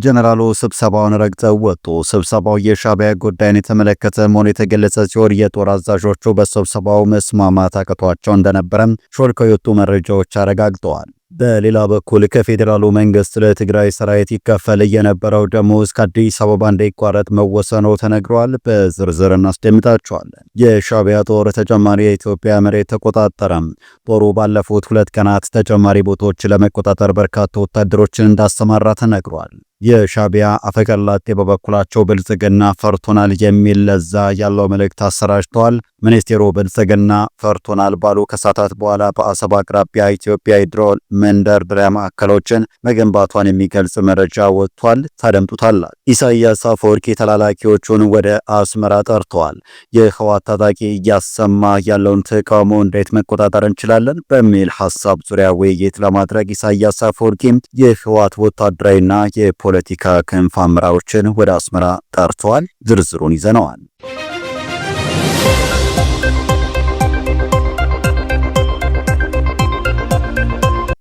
ጀነራሉ ስብሰባውን ረግጠው ወጡ። ስብሰባው የሻዕቢያ ጉዳይን የተመለከተ መሆኑ የተገለጸ ሲሆን የጦር አዛዦቹ በስብሰባው መስማማት አቅቷቸው እንደነበረም ሾልከው የወጡ መረጃዎች አረጋግጠዋል። በሌላ በኩል ከፌዴራሉ መንግስት ለትግራይ ሰራዊት ይከፈል የነበረው ደሞዝ ከአዲስ አበባ እንዳይቋረጥ መወሰኑ ተነግሯል። በዝርዝር እናስደምጣቸዋለን። የሻዕቢያ ጦር ተጨማሪ የኢትዮጵያ መሬት ተቆጣጠረም። ጦሩ ባለፉት 2 ቀናት ተጨማሪ ቦታዎች ለመቆጣጠር በርካታ ወታደሮችን እንዳሰማራ ተነግሯል። የሻዕቢያ አፈቀላጤ በበኩላቸው ብልጽግና ፈርቶናል የሚል ለዛ ያለው መልእክት አሰራጭተዋል። ሚኒስቴሩ ብልጽግና ፈርቶናል ባሉ ከሰዓታት በኋላ በአሰብ አቅራቢያ ኢትዮጵያ የድሮን መንደርደሪያ ማዕከሎችን መገንባቷን የሚገልጽ መረጃ ወጥቷል። ታደምጡታላችሁ። ኢሳያስ አፈወርቂ ተላላኪዎቹን ወደ አስመራ ጠርተዋል። የህወሓት ታጣቂ እያሰማ ያለውን ተቃውሞ እንዴት መቆጣጠር እንችላለን በሚል ሐሳብ ዙሪያ ውይይት ለማድረግ ኢሳያስ አፈወርቂ የህወሓት ወታደራዊና የፖለቲካ ክንፍ አመራሮችን ወደ አስመራ ጠርተዋል። ዝርዝሩን ይዘነዋል።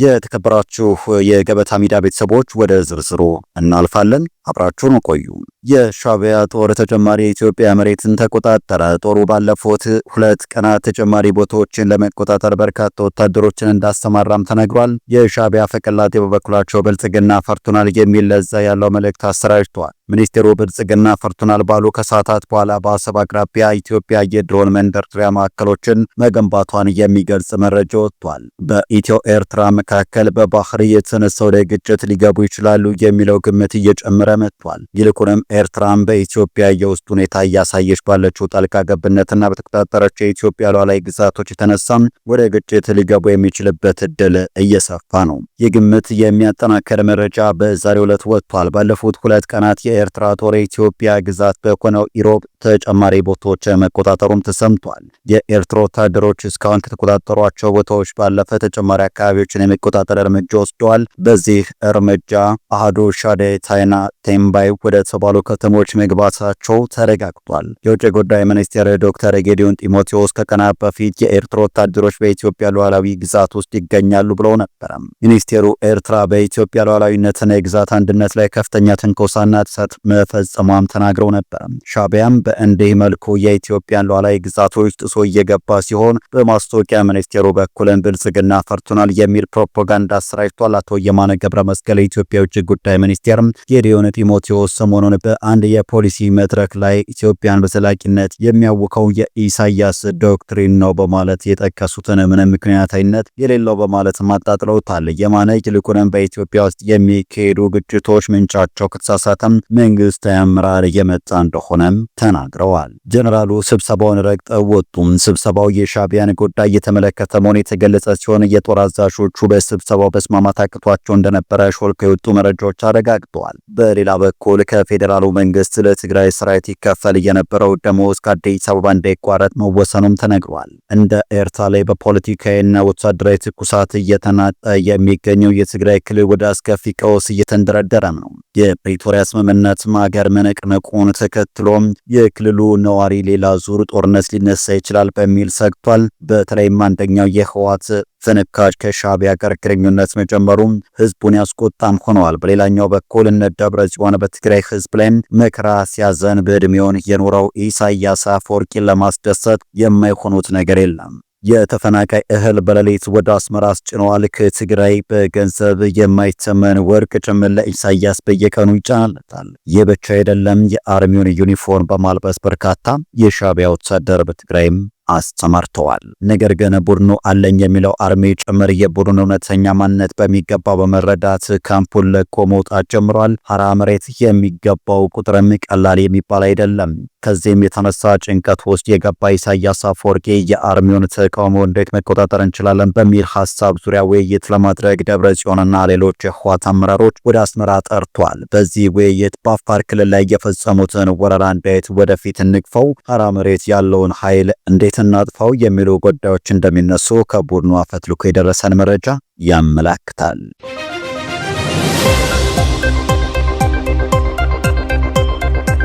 የተከበራችሁ የገበታ ሚዲያ ቤተሰቦች ወደ ዝርዝሩ እናልፋለን። አብራችሁን ቆዩ። የሻዕቢያ ጦር ተጨማሪ የኢትዮጵያ መሬትን ተቆጣጠረ። ጦሩ ባለፉት 2 ቀናት ተጨማሪ ቦታዎችን ለመቆጣጠር በርካታ ወታደሮችን እንዳሰማራም ተነግሯል። የሻዕቢያ አፈቀላጤ በበኩላቸው ብልጽግና ፈርቶናል የሚል ለዛ ያለው መልእክት አሰራጭተዋል። ሚኒስቴሩ ብልጽግና ፈርቶናል ባሉ ከሰዓታት በኋላ በአሰብ አቅራቢያ ኢትዮጵያ የድሮን መንደርደሪያ ማዕከሎችን መገንባቷን የሚገልጽ መረጃ ወጥቷል። በኢትዮ ኤርትራ መካከል በባህር የተነሳው ላይ ግጭት ሊገቡ ይችላሉ የሚለው ግምት እየጨመረ መጥቷል። ይልቁንም ኤርትራም በኢትዮጵያ የውስጥ ሁኔታ እያሳየች ባለችው ጣልቃ ገብነትና በተቆጣጠረችው የኢትዮጵያ ሉዓላዊ ግዛቶች የተነሳም ወደ ግጭት ሊገቡ የሚችልበት እድል እየሰፋ ነው። የግምት የሚያጠናክር መረጃ በዛሬው ዕለት ወጥቷል። ባለፉት 2 ቀናት የኤርትራ ጦር የኢትዮጵያ ግዛት በሆነው ኢሮብ ተጨማሪ ቦታዎች መቆጣጠሩም ተሰምቷል። የኤርትራ ወታደሮች እስካሁን ከተቆጣጠሯቸው ቦታዎች ባለፈ ተጨማሪ አካባቢዎችን የመቆጣጠር እርምጃ ወስደዋል። በዚህ እርምጃ አህዶ፣ ሻዴ፣ ታይና፣ ቴምባይ ወደ ተባሉ ከተሞች መግባታቸው ተረጋግጧል። የውጭ ጉዳይ ሚኒስቴር ዶክተር ጌዲዮን ጢሞቴዎስ ከቀናት በፊት የኤርትራ ወታደሮች በኢትዮጵያ ሉዓላዊ ግዛት ውስጥ ይገኛሉ ብለው ነበር። ሚኒስቴሩ ኤርትራ በኢትዮጵያ ሉዓላዊነትና የግዛት አንድነት ላይ ከፍተኛ ትንኮሳና ጥሰት መፈጸሟም ተናግረው ነበር። ሻዕቢያም በእንዲህ መልኩ የኢትዮጵያን ሉዓላዊ ግዛቶች ጥሶ እየገባ ሲሆን በማስታወቂያ ሚኒስቴሩ በኩልም ብልጽግና ፈርቶናል የሚል ፕሮፓጋንዳ አሰራጭቷል። አቶ የማነ ገብረ መስቀል የኢትዮጵያ የውጭ ጉዳይ ሚኒስቴር ጌዲዮን ጢሞቴዎስ ሰሞኑን በአንድ የፖሊሲ መድረክ ላይ ኢትዮጵያን በዘላቂነት የሚያውከው የኢሳያስ ዶክትሪን ነው በማለት የጠቀሱትን ምንም ምክንያታዊነት የሌለው በማለት ማጣጥለውታል። የማነ ይልቁንም በኢትዮጵያ ውስጥ የሚካሄዱ ግጭቶች ምንጫቸው ከተሳሳተም መንግስታዊ አመራር የመጣ እንደሆነም ተናግረዋል። ጀነራሉ ስብሰባውን ረግጠው ወጡም። ስብሰባው የሻዕቢያን ጉዳይ የተመለከተ መሆኑ የተገለጸ ሲሆን የጦር አዛዦቹ በስብሰባው መስማማት አቅቷቸው እንደነበረ ሾልከው የወጡ መረጃዎች አረጋግጠዋል። በሌላ በኩል ከፌዴራሉ መንግስት ለትግራይ ሰራዊት ይከፈል የነበረው ደሞዝ ከአዲስ አበባ እንዳይቋረጥ መወሰኑም ተነግሯል። እንደ ኤርትራ ላይ በፖለቲካዊና ወታደራዊ ትኩሳት እየተናጠ የሚገኘው የትግራይ ክልል ወደ አስከፊ ቀውስ እየተንደረደረ ነው። የፕሪቶሪያ ስምምነት ማገር መነቅነቁን ተከትሎም የክልሉ ነዋሪ ሌላ ዙር ጦርነት ሊነሳ ይችላል በሚል ሰግቷል። በተለይም አንደኛው የህወሓት ፍንካች ከሻዕቢያ ጋር ግንኙነት መጀመሩም ህዝቡን ያስቆጣም ሆነዋል። በሌላኛው በኩል እነ ደብረጽዮን በትግራይ ህዝብ ላይ መከራ ሲያዘን በእድሜውን የኖረው ኢሳያስ አፈወርቂን ለማስደሰት የማይሆኑት ነገር የለም። የተፈናቃይ እህል በሌሊት ወደ አስመራ አስጭነዋል። ከትግራይ በገንዘብ የማይተመን ወርቅ ጭምር ለኢሳያስ በየቀኑ ይጫናለታል። ይህ ብቻ አይደለም። የአርሚውን ዩኒፎርም በማልበስ በርካታ የሻዕቢያ ወታደር በትግራይም አስተማርተዋል። ነገር ግን ቡድኑ አለኝ የሚለው አርሚ ጭምር የቡድኑ እውነተኛ ማንነት በሚገባ በመረዳት ካምፑን ለቆ መውጣት ጀምሯል። ሐራ መሬት የሚገባው ቁጥርም ቀላል የሚባል አይደለም። ከዚህም የተነሳ ጭንቀት ውስጥ የገባ ኢሳያስ አፈወርቂ የአርሚውን ተቃውሞ እንዴት መቆጣጠር እንችላለን በሚል ሐሳብ ዙሪያ ውይይት ለማድረግ ደብረጽዮንና ሌሎች የህወሓት አመራሮች ወደ አስመራ ጠርቷል። በዚህ ውይይት በአፋር ክልል ላይ የፈጸሙትን ወረራ እንዴት ወደፊት እንግፈው፣ ሐራ መሬት ያለውን ኃይል እንዴት እናጥፋው የሚሉ ጉዳዮች እንደሚነሱ ከቡድኑ አፈትልኮ የደረሰን መረጃ ያመላክታል።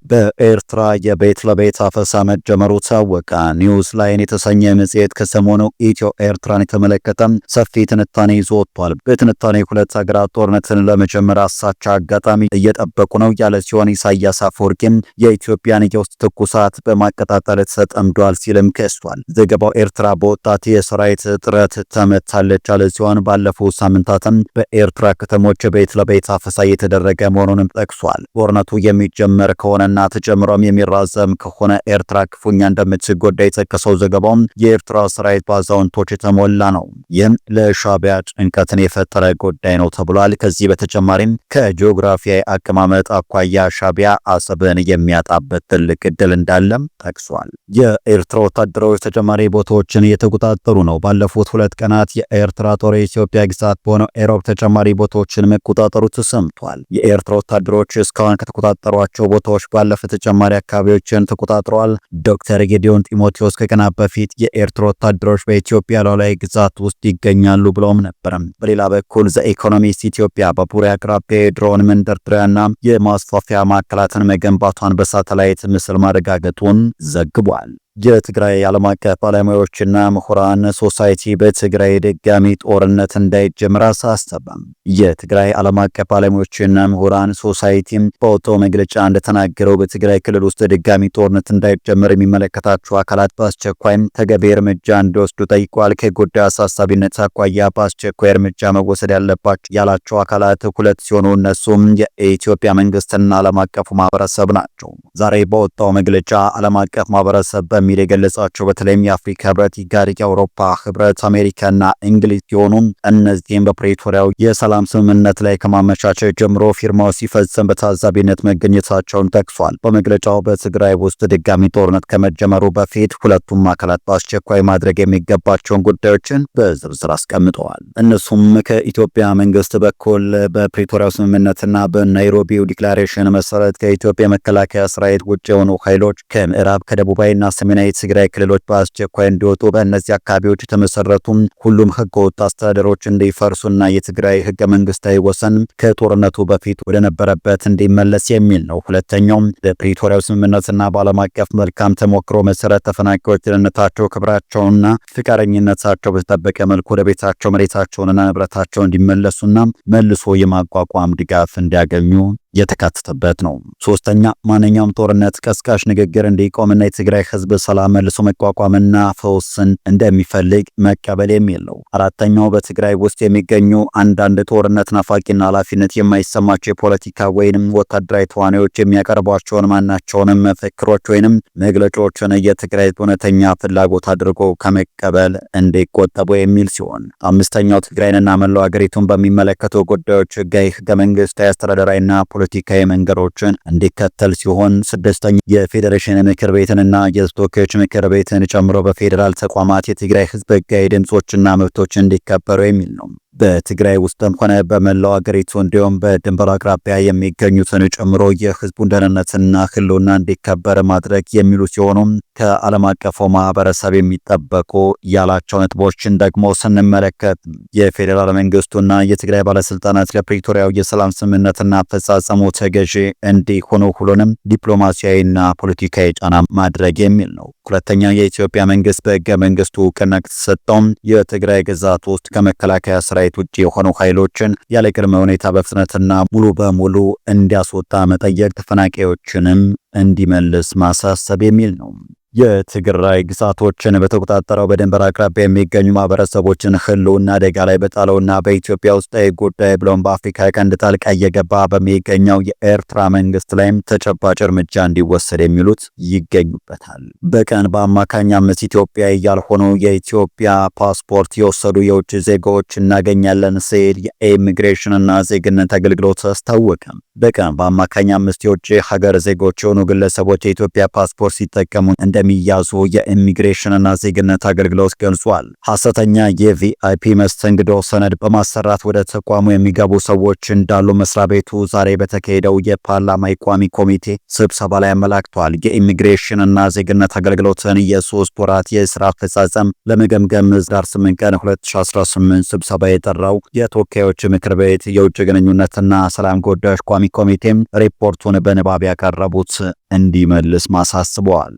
በኤርትራ የቤት ለቤት አፈሳ መጀመሩ ታወቀ። ኒውስ ላይን የተሰኘ መጽሔት ከሰሞኑ ኢትዮ ኤርትራን የተመለከተ ሰፊ ትንታኔ ይዞ ወጥቷል። በትንታኔ ሁለት ሀገራት ጦርነትን ለመጀመር አሳቻ አጋጣሚ እየጠበቁ ነው ያለ ሲሆን ኢሳያስ አፈወርቂም የኢትዮጵያን የውስጥ ትኩሳት በማቀጣጠል ተጠምዷል ሲልም ከሷል። ዘገባው ኤርትራ በወጣት የሰራዊት ጥረት ተመታለች ያለ ሲሆን ባለፉት ሳምንታትም በኤርትራ ከተሞች ቤት ለቤት አፈሳ እየተደረገ መሆኑንም ጠቅሷል። ጦርነቱ የሚጀመር ከሆነና ተጀምሮም የሚራዘም ከሆነ ኤርትራ ክፉኛ እንደምትጎዳ የጠቀሰው ዘገባው የኤርትራ ሰራዊት በአዛውንቶች የተሞላ ነው። ይህም ለሻዕቢያ ጭንቀትን የፈጠረ ጉዳይ ነው ተብሏል። ከዚህ በተጨማሪም ከጂኦግራፊያዊ አቀማመጥ አኳያ ሻዕቢያ አሰብን የሚያጣበት ትልቅ እድል እንዳለም ጠቅሷል። የኤርትራ ወታደሮች ተጨማሪ ቦታዎችን እየተቆጣጠሩ ነው። ባለፉት 2 ቀናት የኤርትራ ጦር የኢትዮጵያ ግዛት በሆነው ኤሮብ ተጨማሪ ቦታዎችን መቆጣጠሩ ተሰምቷል። የኤርትራ ወታደሮች እስካሁን ከተቆጣጠሯቸው ቦታዎች ባለፈ ተጨማሪ አካባቢዎችን ተቆጣጥረዋል። ዶክተር ጌዲዮን ጢሞቴዎስ ከቀናት በፊት የኤርትራ ወታደሮች በኢትዮጵያ ሉዓላዊ ግዛት ውስጥ ይገኛሉ ብለውም ነበር። በሌላ በኩል ዘ ኢኮኖሚስት ኢትዮጵያ በቡሬ አቅራቢያ የድሮን መንደርደሪያና የማስፋፊያ ማዕከላትን መገንባቷን በሳተላይት ምስል ማረጋገጡን ዘግቧል። የትግራይ ዓለም አቀፍ ባለሙያዎችና ምሁራን ሶሳይቲ በትግራይ ድጋሚ ጦርነት እንዳይጀምር አሳሰበም። የትግራይ ዓለም አቀፍ ባለሙያዎችና ምሁራን ሶሳይቲም በወጣው መግለጫ እንደተናገረው በትግራይ ክልል ውስጥ ድጋሚ ጦርነት እንዳይጀምር የሚመለከታቸው አካላት በአስቸኳይም ተገቢ እርምጃ እንዲወስዱ ጠይቋል። ከጉዳዩ አሳሳቢነት አኳያ በአስቸኳይ እርምጃ መወሰድ ያለባቸው ያላቸው አካላት 2 ሲሆኑ እነሱም የኢትዮጵያ መንግስትና ዓለም አቀፉ ማህበረሰብ ናቸው። ዛሬ በወጣው መግለጫ ዓለም አቀፍ ማህበረሰብ በሚል የገለጻቸው በተለይም የአፍሪካ ህብረት፣ ኢጋድ፣ የአውሮፓ ህብረት፣ አሜሪካና እንግሊዝ ሲሆኑ እነዚህም በፕሪቶሪያው የሰላም ስምምነት ላይ ከማመቻቸት ጀምሮ ፊርማው ሲፈጸም በታዛቢነት መገኘታቸውን ጠቅሷል። በመግለጫው በትግራይ ውስጥ ድጋሚ ጦርነት ከመጀመሩ በፊት ሁለቱም አካላት በአስቸኳይ ማድረግ የሚገባቸውን ጉዳዮችን በዝርዝር አስቀምጠዋል። እነሱም ከኢትዮጵያ መንግስት በኩል በፕሪቶሪያው ስምምነትና በናይሮቢው ዲክላሬሽን መሰረት ከኢትዮጵያ መከላከያ ሰራዊት ውጭ የሆኑ ኃይሎች ከምዕራብ ከደቡባዊና ሰሜናዊ የትግራይ ክልሎች በአስቸኳይ እንዲወጡ፣ በእነዚህ አካባቢዎች የተመሰረቱ ሁሉም ህገወጥ አስተዳደሮች እንዲፈርሱና የትግራይ ህገ መንግስታዊ ወሰን ከጦርነቱ በፊት ወደ ነበረበት እንዲመለስ የሚል ነው። ሁለተኛው በፕሪቶሪያው ስምምነትና በዓለም አቀፍ መልካም ተሞክሮ መሰረት ተፈናቃዮች ደህንነታቸው፣ ክብራቸውና ፍቃደኝነታቸው በተጠበቀ መልኩ ወደ ቤታቸው፣ መሬታቸውንና ንብረታቸው እንዲመለሱና መልሶ የማቋቋም ድጋፍ እንዲያገኙ የተካተተበት ነው። ሶስተኛ ማንኛውም ጦርነት ቀስቃሽ ንግግር እንዲቆምና የትግራይ ህዝብ ሰላም መልሶ መቋቋምና ፈውስን እንደሚፈልግ መቀበል የሚል ነው። አራተኛው በትግራይ ውስጥ የሚገኙ አንዳንድ ጦርነት ናፋቂና ኃላፊነት የማይሰማቸው የፖለቲካ ወይንም ወታደራዊ ተዋናዮች የሚያቀርቧቸውን ማናቸውንም መፈክሮች ወይንም መግለጫዎችን የትግራይ እውነተኛ ፍላጎት አድርጎ ከመቀበል እንዲቆጠቡ የሚል ሲሆን አምስተኛው ትግራይንና መላው ሀገሪቱን በሚመለከቱ ጉዳዮች ህገ መንግስታዊ አስተዳደራዊና ፖለቲካዊ መንገዶችን እንዲከተል ሲሆን ስድስተኛ የፌዴሬሽን ምክር ቤትንና የተወካዮች ምክር ቤትን ጨምሮ በፌዴራል ተቋማት የትግራይ ህዝብ ህጋዊ ድምጾችና መብቶች እንዲከበሩ የሚል ነው። በትግራይ ውስጥም ሆነ በመላው ሀገሪቱ እንዲሁም በድንበር አቅራቢያ የሚገኙትን ጨምሮ የህዝቡን ደህንነትና ህልውና እንዲከበር ማድረግ የሚሉ ሲሆኑ ከዓለም አቀፉ ማህበረሰብ የሚጠበቁ ያላቸው ነጥቦችን ደግሞ ስንመለከት የፌዴራል መንግስቱና የትግራይ ባለስልጣናት ለፕሪቶሪያው የሰላም ስምምነትና አፈጻጸሙ ተገዢ እንዲሆኑ ሁሉንም ዲፕሎማሲያዊና ፖለቲካዊ ጫና ማድረግ የሚል ነው። ሁለተኛ የኢትዮጵያ መንግስት በህገ መንግስቱ እውቅና ከተሰጠው የትግራይ ግዛት ውስጥ ከመከላከያ ሰራዊት ውጭ የሆኑ ኃይሎችን ያለ ቅድመ ሁኔታ በፍጥነትና ሙሉ በሙሉ እንዲያስወጣ መጠየቅ፣ ተፈናቃዮችንም እንዲመልስ ማሳሰብ የሚል ነው። የትግራይ ግዛቶችን በተቆጣጠረው በድንበር አቅራቢያ የሚገኙ ማህበረሰቦችን ህልውና አደጋ ላይ በጣለውና በኢትዮጵያ ውስጣዊ ጉዳይ ብሎም በአፍሪካ ቀንድ ጣልቃ እየገባ በሚገኘው የኤርትራ መንግስት ላይም ተጨባጭ እርምጃ እንዲወሰድ የሚሉት ይገኙበታል። በቀን በአማካኝ 5 ኢትዮጵያዊ ያልሆኑ የኢትዮጵያ ፓስፖርት የወሰዱ የውጭ ዜጎች እናገኛለን ሲል የኢሚግሬሽንና ዜግነት አገልግሎት አስታወቀ። በቀን በአማካኝ 5 የውጭ ሀገር ዜጎች የሆኑ ግለሰቦች የኢትዮጵያ ፓስፖርት ሲጠቀሙ እንደሚያዙ የኢሚግሬሽንና ዜግነት አገልግሎት ገልጿል። ሐሰተኛ የቪአይፒ መስተንግዶ ሰነድ በማሰራት ወደ ተቋሙ የሚገቡ ሰዎች እንዳሉ መስሪያ ቤቱ ዛሬ በተካሄደው የፓርላማ ቋሚ ኮሚቴ ስብሰባ ላይ አመላክቷል። የኢሚግሬሽንና ዜግነት አገልግሎትን የ3 ወራት የስራ አፈጻጸም ለመገምገም ህዳር 8 ቀን 2018 ስብሰባ የጠራው የተወካዮች ምክር ቤት የውጭ ግንኙነትና ሰላም ጉዳዮች ቋሚ ኮሚቴም ሪፖርቱን በንባብ ያቀረቡት እንዲመልስ ማሳስበዋል።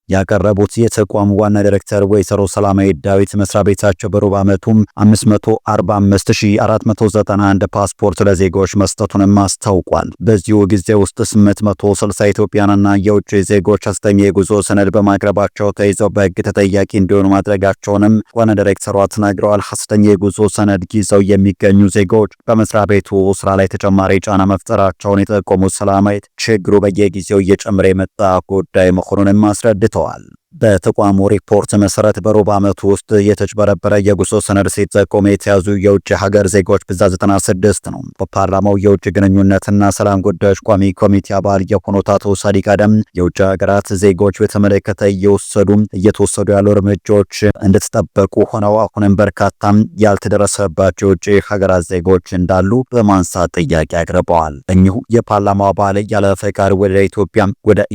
ያቀረቡት የተቋሙ ዋና ዳይሬክተር ወይዘሮ ሰላማዊ ዳዊት መስሪያ ቤታቸው በሩብ ዓመቱም 545491 ፓስፖርት ለዜጎች መስጠቱንም አስታውቋል። በዚሁ ጊዜ ውስጥ 860 ኢትዮጵያንና የውጭ ዜጎች ሐሰተኛ የጉዞ ሰነድ በማቅረባቸው ተይዘው በሕግ ተጠያቂ እንዲሆኑ ማድረጋቸውንም ዋና ዳይሬክተሯ ተናግረዋል። ሐሰተኛ የጉዞ ሰነድ ይዘው የሚገኙ ዜጎች በመስሪያ ቤቱ ስራ ላይ ተጨማሪ ጫና መፍጠራቸውን የጠቆሙት ሰላማዊት ችግሩ በየጊዜው እየጨመረ የመጣ ጉዳይ መሆኑንም አስረድተዋል። በተቋሙ ሪፖርት መሰረት በሩብ ዓመቱ ውስጥ የተጭበረበረ የጉዞ ሰነድ ሲጠቆም የተያዙ የውጭ ሀገር ዜጎች ብዛት 96 ነው። በፓርላማው የውጭ ግንኙነትና ሰላም ጉዳዮች ቋሚ ኮሚቴ አባል የሆኑት አቶ ሳዲቅ አደም የውጭ ሀገራት ዜጎች በተመለከተ እየተወሰዱ ያሉ እርምጃዎች እንደተጠበቁ ሆነው አሁንም በርካታም ያልተደረሰባቸው የውጭ ሀገራት ዜጎች እንዳሉ በማንሳት ጥያቄ አቅርበዋል። እኚሁ የፓርላማው አባል ያለ ፈቃድ ወደ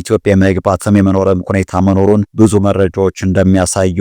ኢትዮጵያ መግባትም የመኖርም ሁኔታ መኖሩን ብዙ መረጃዎች እንደሚያሳዩ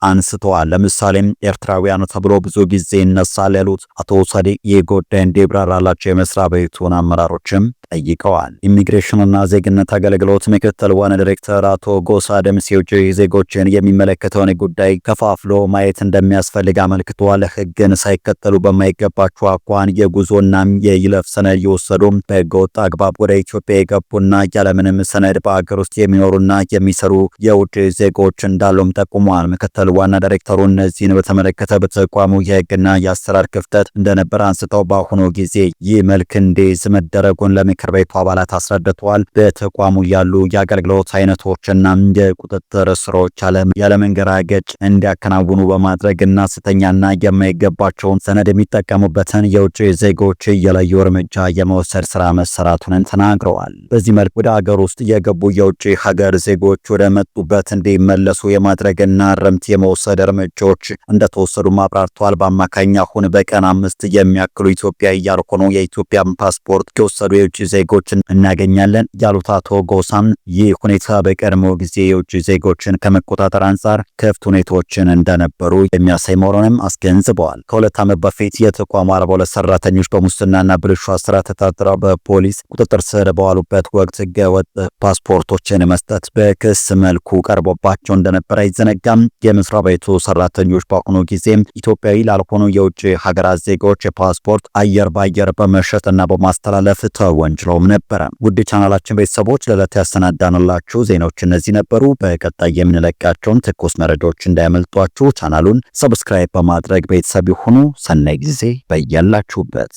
አንስተዋል። ለምሳሌም ኤርትራውያን ተብሎ ብዙ ጊዜ ይነሳል ያሉት አቶ ሳዲቅ የጉዳይ እንዲብራራላቸው የመስሪያ ቤቱን አመራሮችም ጠይቀዋል። ኢሚግሬሽንና ዜግነት አገልግሎት ምክትል ዋና ዳይሬክተር አቶ ጎሳ ደምሴ የውጭ ዜጎችን የሚመለከተውን ጉዳይ ከፋፍሎ ማየት እንደሚያስፈልግ አመልክተዋል። ሕግን ሳይከተሉ በማይገባቸው አኳኋን የጉዞና የይለፍ ሰነድ የወሰዱ በህገወጥ አግባብ ወደ ኢትዮጵያ የገቡና ያለምንም ሰነድ በአገር ውስጥ የሚኖሩና የሚሰሩ የውጭ ዜጎች እንዳሉም ጠቁመዋል። ምክትል ዋና ዳይሬክተሩ እነዚህን በተመለከተ በተቋሙ የህግና የአሰራር ክፍተት እንደነበር አንስተው በአሁኑ ጊዜ ይህ መልክ እንዲይዝ መደረጉን ለምክር ቤቱ አባላት አስረድተዋል። በተቋሙ ያሉ የአገልግሎት አይነቶችና የቁጥጥር ስራዎች ያለመንገራገጭ እንዲያከናውኑ በማድረግና ሐሰተኛና የማይገባቸውን ሰነድ የሚጠቀሙበትን የውጭ ዜጎች የለዩ እርምጃ የመውሰድ ስራ መሰራቱን ተናግረዋል። በዚህ መልክ ወደ ሀገር ውስጥ የገቡ የውጭ ሀገር ዜጎች ወደ መጡበት እንዲመለሱ የማድረግና ርምት የመውሰድ እርምጃዎች እንደተወሰዱ አብራርተዋል። በአማካኝ አሁን በቀን 5 የሚያክሉ ኢትዮጵያ ያልሆኑ የኢትዮጵያን ፓስፖርት የወሰዱ የውጭ ዜጎችን እናገኛለን ያሉት አቶ ጎሳም ይህ ሁኔታ በቀድሞ ጊዜ የውጭ ዜጎችን ከመቆጣጠር አንጻር ክፍት ሁኔታዎችን እንደነበሩ የሚያሳይ መሆኑንም አስገንዝበዋል። ከ2 ዓመት በፊት የተቋሙ 42 ሰራተኞች በሙስናና ብልሹ አሰራር ተጠርጥረው በፖሊስ ቁጥጥር ስር በዋሉበት ወቅት ህገወጥ ፓስፖርቶችን መስጠት በክስ መልኩ ቀርቦባቸው እንደነበር አይዘነጋም። የመስሪያ ቤቱ ሰራተኞች በአሁኑ ጊዜ ኢትዮጵያዊ ላልሆኑ የውጭ ሀገራት ዜጎች የፓስፖርት አየር ባየር በመሸጥና በማስተላለፍ ተወንጅለውም ነበረ። ውድ ቻናላችን ቤተሰቦች ለዕለቱ ያሰናዳንላችሁ ዜናዎች እነዚህ ነበሩ። በቀጣይ የምንለቃቸውን ትኩስ መረጃዎች እንዳያመልጧችሁ ቻናሉን ሰብስክራይብ በማድረግ ቤተሰብ ይሁኑ። ሰናይ ጊዜ በያላችሁበት።